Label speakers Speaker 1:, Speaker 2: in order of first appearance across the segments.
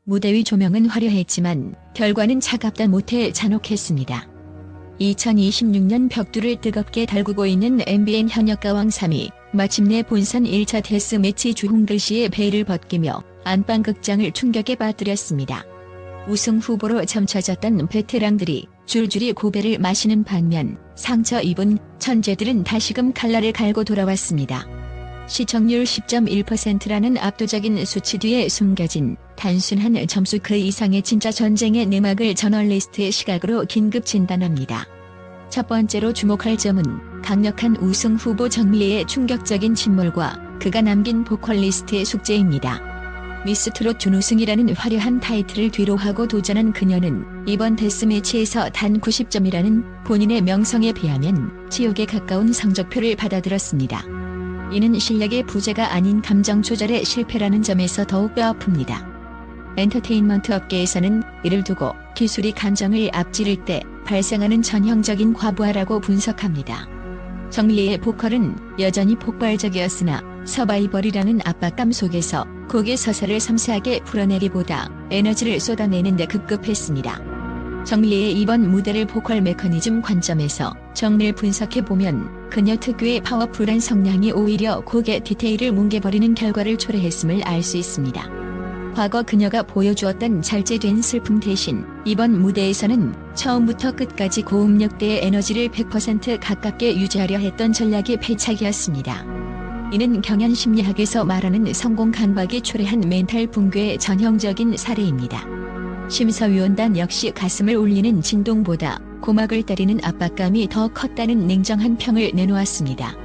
Speaker 1: 무대 위 조명은 화려했지만 결과는 차갑다 못해 잔혹했습니다. 2026년 벽두를 뜨겁게 달구고 있는 MBN 현역가왕 3위, 마침내 본선 1차 데스매치 주홍글 씨의 베일을 벗기며 안방극장을 충격에 빠뜨렸습니다. 우승 후보로 점쳐졌던 베테랑들이 줄줄이 고배를 마시는 반면 상처 입은 천재들은 다시금 칼날을 갈고 돌아왔습니다. 시청률 10.1%라는 압도적인 수치 뒤에 숨겨진 단순한 점수 그 이상의 진짜 전쟁의 내막을 저널리스트의 시각으로 긴급 진단합니다. 첫 번째로 주목할 점은 강력한 우승 후보 정미애의 충격적인 침몰과 그가 남긴 보컬리스트의 숙제입니다. 미스 트롯 준우승이라는 화려한 타이틀을 뒤로하고 도전한 그녀는 이번 데스매치에서 단 90점이라는 본인의 명성에 비하면 지옥에 가까운 성적표를 받아들었습니다. 이는 실력의 부재가 아닌 감정 조절의 실패라는 점에서 더욱 뼈아픕니다. 엔터테인먼트 업계에서는 이를 두고 기술이 감정을 앞지를 때 발생하는 전형적인 과부하라고 분석합니다. 정미애의 보컬은 여전히 폭발적이었으나 서바이벌이라는 압박감 속에서 곡의 서사를 섬세하게 풀어내기보다 에너지를 쏟아내는 데 급급했습니다. 정미애의 이번 무대를 보컬 메커니즘 관점에서 정밀 분석해보면 그녀 특유의 파워풀한 성량이 오히려 곡의 디테일을 뭉개버리는 결과를 초래했음을 알 수 있습니다. 과거 그녀가 보여주었던 절제된 슬픔 대신 이번 무대에서는 처음부터 끝까지 고음역대의 에너지를 100% 가깝게 유지하려 했던 전략이 패착이었습니다. 이는 경연 심리학에서 말하는 성공 강박이 초래한 멘탈 붕괴의 전형적인 사례입니다. 심사위원단 역시 가슴을 울리는 진동보다 고막을 때리는 압박감이 더 컸다는 냉정한 평을 내놓았습니다.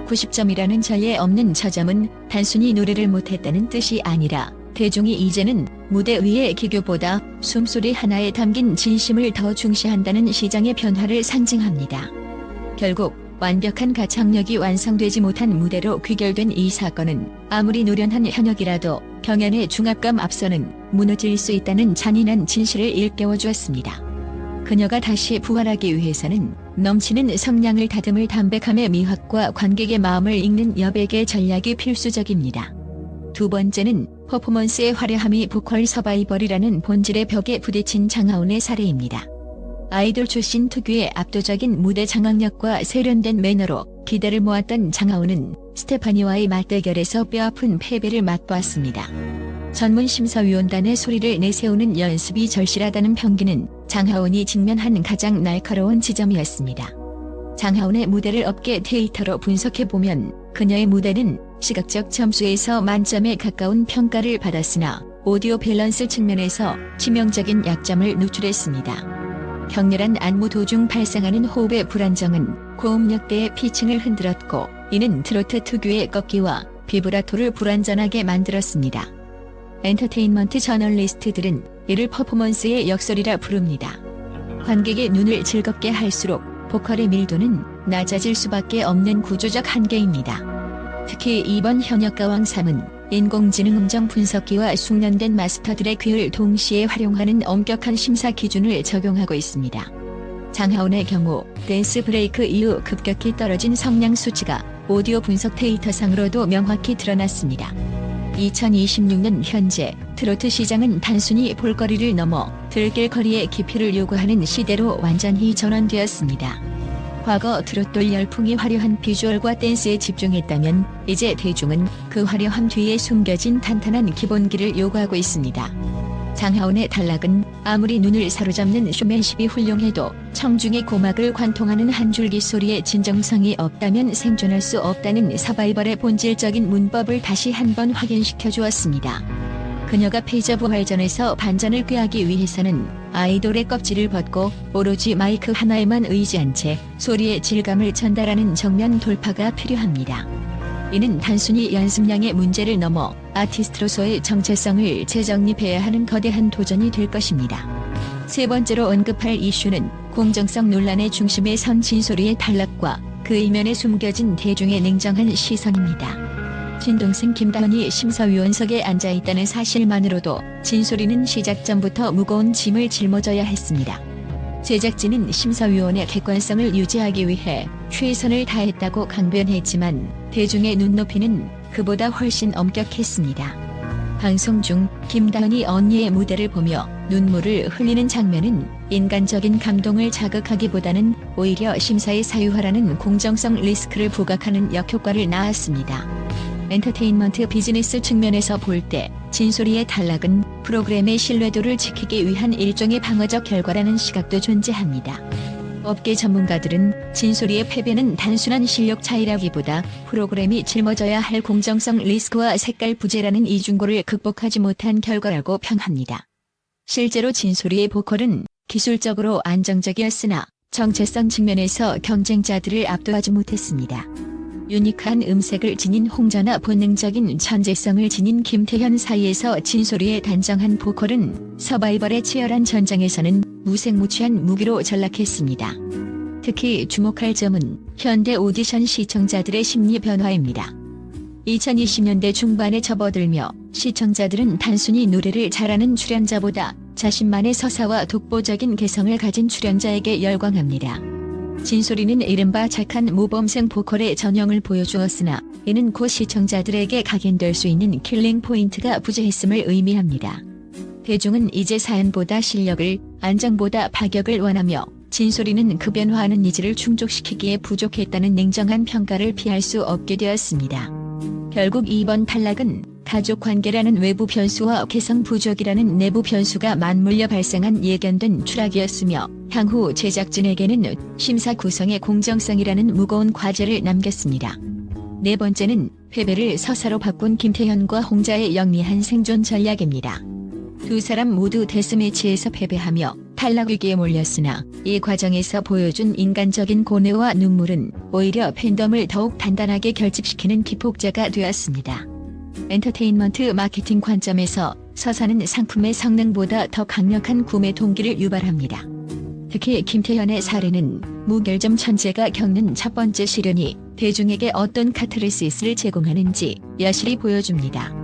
Speaker 1: 90점이라는 전례 없는 저점은 단순히 노래를 못했다는 뜻이 아니라 대중이 이제는 무대 위의 기교보다 숨소리 하나에 담긴 진심을 더 중시한다는 시장의 변화를 상징합니다. 결국 완벽한 가창력이 완성되지 못한 무대로 귀결된 이 사건은 아무리 노련한 현역이라도 경연의 중압감 앞서는 무너질 수 있다는 잔인한 진실을 일깨워주었습니다. 그녀가 다시 부활하기 위해서는 넘치는 성량을 다듬을 담백함의 미학과 관객의 마음을 읽는 여백의 전략이 필수적입니다. 두 번째는 퍼포먼스의 화려함이 보컬 서바이벌이라는 본질의 벽에 부딪힌 장하온의 사례입니다. 아이돌 출신 특유의 압도적인 무대 장악력과 세련된 매너로 기대를 모았던 장하온은 스테파니와의 맞대결에서 뼈아픈 패배를 맛보았습니다. 전문 심사위원단의 소리를 내세우는 연습이 절실하다는 평기는 장하온이 직면한 가장 날카로운 지점이었습니다. 장하온의 무대를 업계 데이터로 분석해보면 그녀의 무대는 시각적 점수에서 만점에 가까운 평가를 받았으나 오디오 밸런스 측면에서 치명적인 약점을 노출했습니다. 격렬한 안무 도중 발생하는 호흡의 불안정은 고음역대의 피칭을 흔들었고 이는 트로트 특유의 꺾기와 비브라토를 불완전하게 만들었습니다. 엔터테인먼트 저널리스트들은 이를 퍼포먼스의 역설이라 부릅니다. 관객의 눈을 즐겁게 할수록 보컬의 밀도는 낮아질 수밖에 없는 구조적 한계입니다. 특히 이번 현역가왕 3은 인공지능 음정 분석기와 숙련된 마스터들의 귀를 동시에 활용하는 엄격한 심사 기준을 적용하고 있습니다. 장하온의 경우 댄스 브레이크 이후 급격히 떨어진 성량 수치가 오디오 분석 데이터상으로도 명확히 드러났습니다. 2026년 현재 트로트 시장은 단순히 볼거리를 넘어 들길거리의 깊이를 요구하는 시대로 완전히 전환되었습니다. 과거 트롯돌 열풍이 화려한 비주얼과 댄스에 집중했다면 이제 대중은 그 화려함 뒤에 숨겨진 탄탄한 기본기를 요구하고 있습니다. 장하온의 탈락은 아무리 눈을 사로잡는 쇼맨십이 훌륭해도 청중의 고막을 관통하는 한 줄기 소리의 진정성이 없다면 생존할 수 없다는 서바이벌의 본질적인 문법을 다시 한번 확인시켜 주었습니다. 그녀가 패자 부활전에서 반전을 꾀하기 위해서는 아이돌의 껍질을 벗고 오로지 마이크 하나에만 의지한 채 소리의 질감을 전달하는 정면 돌파가 필요합니다. 이는 단순히 연습량의 문제를 넘어 아티스트로서의 정체성을 재정립해야 하는 거대한 도전이 될 것입니다. 세 번째로 언급할 이슈는 공정성 논란의 중심에 선 진솔이의 탈락과 그 이면에 숨겨진 대중의 냉정한 시선입니다. 친동생 김다은이 심사위원석에 앉아있다는 사실만으로도 진솔이는 시작 전부터 무거운 짐을 짊어져야 했습니다. 제작진은 심사위원의 객관성을 유지하기 위해 최선을 다했다고 강변했지만 대중의 눈높이는 그보다 훨씬 엄격했습니다. 방송 중 김다은이 언니의 무대를 보며 눈물을 흘리는 장면은 인간적인 감동을 자극하기보다는 오히려 심사의 사유화라는 공정성 리스크를 부각하는 역효과를 낳았습니다. 엔터테인먼트 비즈니스 측면에서 볼 때 진솔이의 탈락은 프로그램의 신뢰도를 지키기 위한 일종의 방어적 결과라는 시각도 존재합니다. 업계 전문가들은 진솔이의 패배는 단순한 실력 차이라기보다 프로그램이 짊어져야 할 공정성 리스크와 색깔 부재라는 이중고를 극복하지 못한 결과라고 평합니다. 실제로 진솔이의 보컬은 기술적으로 안정적이었으나 정체성 측면에서 경쟁자들을 압도하지 못했습니다. 유니크한 음색을 지닌 홍자나 본능적인 천재성을 지닌 김태현 사이에서 진솔이의 단정한 보컬은 서바이벌의 치열한 전장에서는 무색무취한 무기로 전락했습니다. 특히 주목할 점은 현대 오디션 시청자들의 심리 변화입니다. 2020년대 중반에 접어들며 시청자들은 단순히 노래를 잘하는 출연자보다 자신만의 서사와 독보적인 개성을 가진 출연자에게 열광합니다. 진솔이는 이른바 착한 모범생 보컬의 전형을 보여주었으나 이는 곧 시청자들에게 각인될 수 있는 킬링 포인트가 부재했음을 의미합니다. 대중은 이제 사연보다 실력을, 안정보다 파격을 원하며 진솔이는 그 변화하는 니즈를 충족시키기에 부족했다는 냉정한 평가를 피할 수 없게 되었습니다. 결국 이번 탈락은 가족관계라는 외부 변수와 개성 부족이라는 내부 변수가 맞물려 발생한 예견된 추락이었으며 향후 제작진에게는 심사 구성의 공정성이라는 무거운 과제를 남겼습니다. 네 번째는 패배를 서사로 바꾼 김태현과 홍자의 영리한 생존 전략입니다. 두 사람 모두 데스매치에서 패배하며 탈락 위기에 몰렸으나 이 과정에서 보여준 인간적인 고뇌와 눈물은 오히려 팬덤을 더욱 단단하게 결집시키는 기폭제가 되었습니다. 엔터테인먼트 마케팅 관점에서 서사는 상품의 성능보다 더 강력한 구매 동기를 유발합니다. 특히 김태현의 사례는 무결점 천재가 겪는 첫 번째 시련이 대중에게 어떤 카타르시스를 제공하는지 여실히 보여줍니다.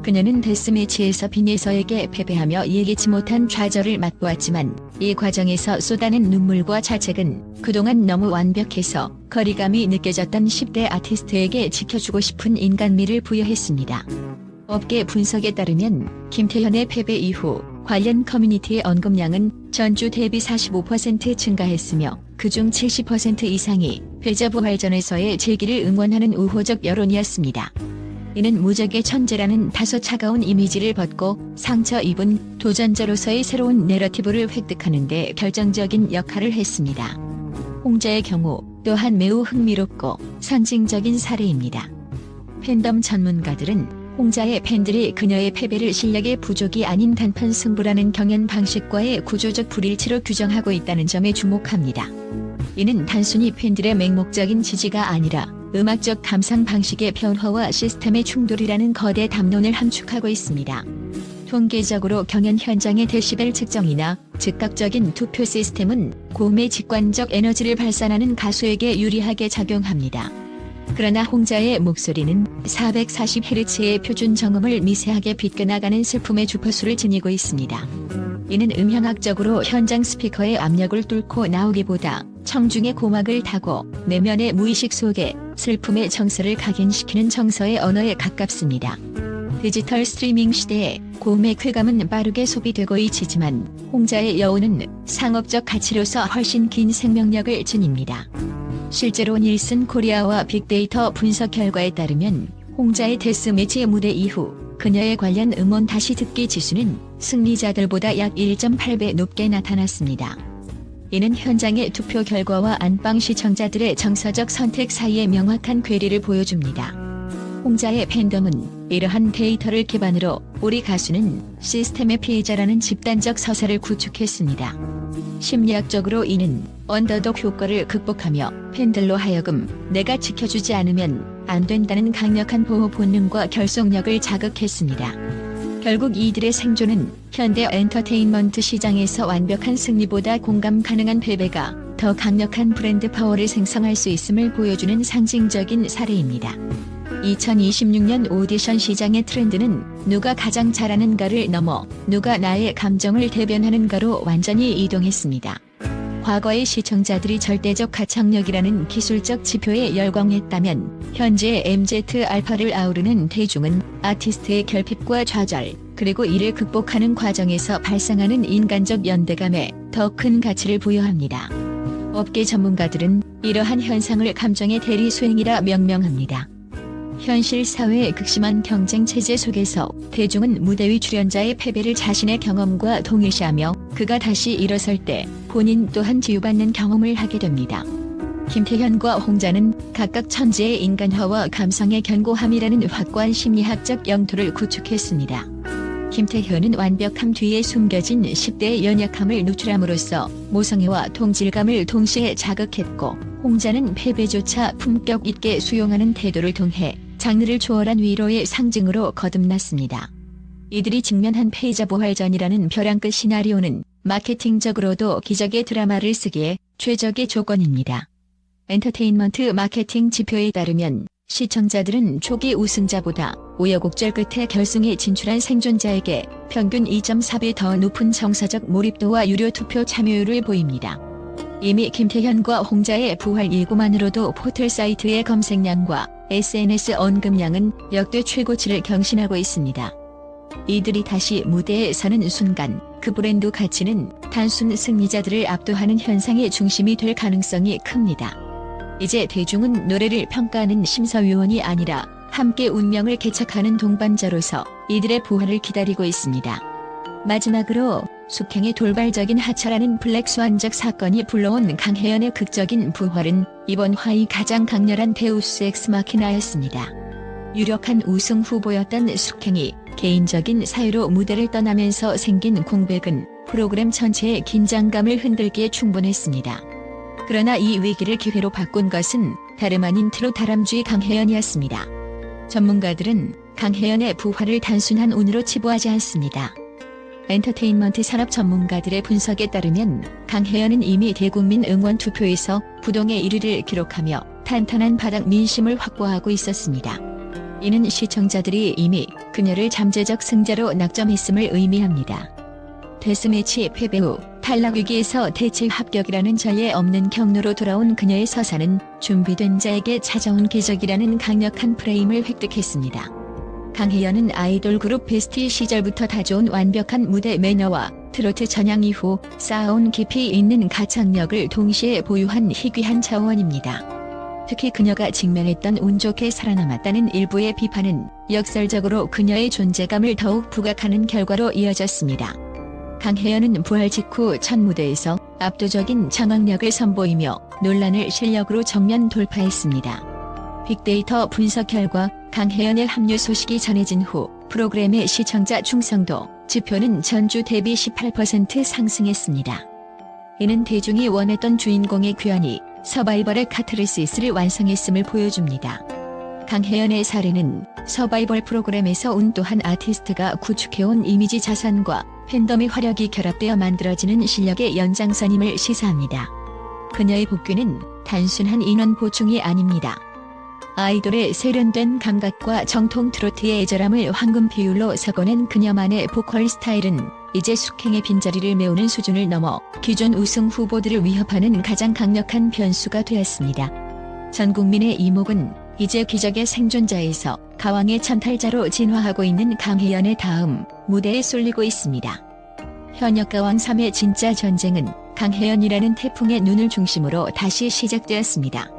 Speaker 1: 그녀는 데스매치에서 빈예서에게 패배하며 예기치 못한 좌절을 맛보았지만 이 과정에서 쏟아낸 눈물과 자책은 그동안 너무 완벽해서 거리감이 느껴졌던 10대 아티스트에게 지켜주고 싶은 인간미를 부여했습니다. 업계 분석에 따르면 김태현의 패배 이후 관련 커뮤니티의 언급량은 전주 대비 45% 증가했으며 그중 70% 이상이 패자 부활전에서의 재기를 응원하는 우호적 여론이었습니다. 이는 무적의 천재라는 다소 차가운 이미지를 벗고 상처 입은 도전자로서의 새로운 내러티브를 획득하는 데 결정적인 역할을 했습니다. 홍자의 경우 또한 매우 흥미롭고 상징적인 사례입니다. 팬덤 전문가들은 홍자의 팬들이 그녀의 패배를 실력의 부족이 아닌 단판 승부라는 경연 방식과의 구조적 불일치로 규정하고 있다는 점에 주목합니다. 이는 단순히 팬들의 맹목적인 지지가 아니라 음악적 감상 방식의 변화와 시스템의 충돌이라는 거대 담론을 함축하고 있습니다. 통계적으로 경연 현장의 데시벨 측정이나 즉각적인 투표 시스템은 고음의 직관적 에너지를 발산하는 가수에게 유리하게 작용합니다. 그러나 홍자의 목소리는 440Hz의 표준 정음을 미세하게 비껴나가는 슬픔의 주파수를 지니고 있습니다. 이는 음향학적으로 현장 스피커의 압력을 뚫고 나오기보다 청중의 고막을 타고 내면의 무의식 속에 슬픔의 정서를 각인시키는 정서의 언어에 가깝습니다. 디지털 스트리밍 시대에 고음의 쾌감은 빠르게 소비되고 있지만 홍자의 여운은 상업적 가치로서 훨씬 긴 생명력을 지닙니다. 실제로 닐슨 코리아와 빅데이터 분석 결과에 따르면 홍자의 데스매치 무대 이후 그녀의 관련 음원 다시 듣기 지수는 승리자들보다 약 1.8배 높게 나타났습니다. 이는 현장의 투표 결과와 안방 시청자들의 정서적 선택 사이의 명확한 괴리를 보여줍니다. 홍자의 팬덤은 이러한 데이터를 기반으로 우리 가수는 시스템의 피해자라는 집단적 서사를 구축했습니다. 심리학적으로 이는 언더독 효과를 극복하며 팬들로 하여금 내가 지켜주지 않으면 안 된다는 강력한 보호 본능과 결속력을 자극했습니다. 결국 이들의 생존은 현대 엔터테인먼트 시장에서 완벽한 승리보다 공감 가능한 패배가 더 강력한 브랜드 파워를 생성할 수 있음을 보여주는 상징적인 사례입니다. 2026년 오디션 시장의 트렌드는 누가 가장 잘하는가를 넘어 누가 나의 감정을 대변하는가로 완전히 이동했습니다. 과거의 시청자들이 절대적 가창력이라는 기술적 지표에 열광했다면 현재의 MZ 알파를 아우르는 대중은 아티스트의 결핍과 좌절, 그리고 이를 극복하는 과정에서 발생하는 인간적 연대감에 더 큰 가치를 부여합니다. 업계 전문가들은 이러한 현상을 감정의 대리 수행이라 명명합니다. 현실 사회의 극심한 경쟁 체제 속에서 대중은 무대 위 출연자의 패배를 자신의 경험과 동일시하며 그가 다시 일어설 때 본인 또한 치유받는 경험을 하게 됩니다. 김태현과 홍자는 각각 천재의 인간화와 감성의 견고함이라는 확고한 심리학적 영토를 구축했습니다. 김태현은 완벽함 뒤에 숨겨진 10대의 연약함을 노출함으로써 모성애와 동질감을 동시에 자극했고, 홍자는 패배조차 품격 있게 수용하는 태도를 통해 장르를 초월한 위로의 상징으로 거듭났습니다. 이들이 직면한 패자 부활전이라는 벼랑 끝 시나리오는 마케팅적으로도 기적의 드라마를 쓰기에 최적의 조건입니다. 엔터테인먼트 마케팅 지표에 따르면 시청자들은 초기 우승자보다 우여곡절 끝에 결승에 진출한 생존자에게 평균 2.4배 더 높은 정서적 몰입도와 유료 투표 참여율을 보입니다. 이미 김태현과 홍자의 부활 예고만으로도 포털 사이트의 검색량과 SNS 언급량은 역대 최고치를 경신하고 있습니다. 이들이 다시 무대에 서는 순간 그 브랜드 가치는 단순 승리자들을 압도하는 현상의 중심이 될 가능성이 큽니다. 이제 대중은 노래를 평가하는 심사위원이 아니라 함께 운명을 개척하는 동반자로서 이들의 부활을 기다리고 있습니다. 마지막으로 숙행의 돌발적인 하차라는 블랙스완적 사건이 불러온 강혜연의 극적인 부활은 이번 화의 가장 강렬한 데우스 엑스 마키나였습니다. 유력한 우승 후보였던 숙행이 개인적인 사유로 무대를 떠나면서 생긴 공백은 프로그램 전체의 긴장감을 흔들기에 충분했습니다. 그러나 이 위기를 기회로 바꾼 것은 다름 아닌 트롯 다람쥐 강혜연이었습니다. 전문가들은 강혜연의 부활을 단순한 운으로 치부하지 않습니다. 엔터테인먼트 산업 전문가들의 분석에 따르면 강혜연은 이미 대국민 응원 투표에서 부동의 1위를 기록하며 탄탄한 바닥 민심을 확보하고 있었습니다. 이는 시청자들이 이미 그녀를 잠재적 승자로 낙점했음을 의미합니다. 데스매치 패배 후 탈락 위기에서 대체 합격이라는 전례 없는 경로로 돌아온 그녀의 서사는 준비된 자에게 찾아온 기적이라는 강력한 프레임을 획득했습니다. 강혜연은 아이돌 그룹 베스티 시절부터 다져온 완벽한 무대 매너와 트로트 전향 이후 쌓아온 깊이 있는 가창력을 동시에 보유한 희귀한 자원입니다. 특히 그녀가 직면했던 운 좋게 살아남았다는 일부의 비판은 역설적으로 그녀의 존재감을 더욱 부각하는 결과로 이어졌습니다. 강혜연은 부활 직후 첫 무대에서 압도적인 장악력을 선보이며 논란을 실력으로 정면 돌파했습니다. 빅데이터 분석 결과 강혜연의 합류 소식이 전해진 후 프로그램의 시청자 충성도 지표는 전주 대비 18% 상승했습니다. 이는 대중이 원했던 주인공의 귀환이 서바이벌의 카타르시스를 완성했음을 보여줍니다. 강혜연의 사례는 서바이벌 프로그램에서 운또한 아티스트가 구축해온 이미지 자산과 팬덤의 화력이 결합되어 만들어지는 실력의 연장선임을 시사합니다. 그녀의 복귀는 단순한 인원 보충이 아닙니다. 아이돌의 세련된 감각과 정통 트로트의 애절함을 황금 비율로 섞어낸 그녀만의 보컬 스타일은 이제 숙행의 빈자리를 메우는 수준을 넘어 기존 우승 후보들을 위협하는 가장 강력한 변수가 되었습니다. 전 국민의 이목은 이제 기적의 생존자에서 가왕의 천탈자로 진화하고 있는 강혜연의 다음 무대에 쏠리고 있습니다. 현역가왕 3의 진짜 전쟁은 강혜연이라는 태풍의 눈을 중심으로 다시 시작되었습니다.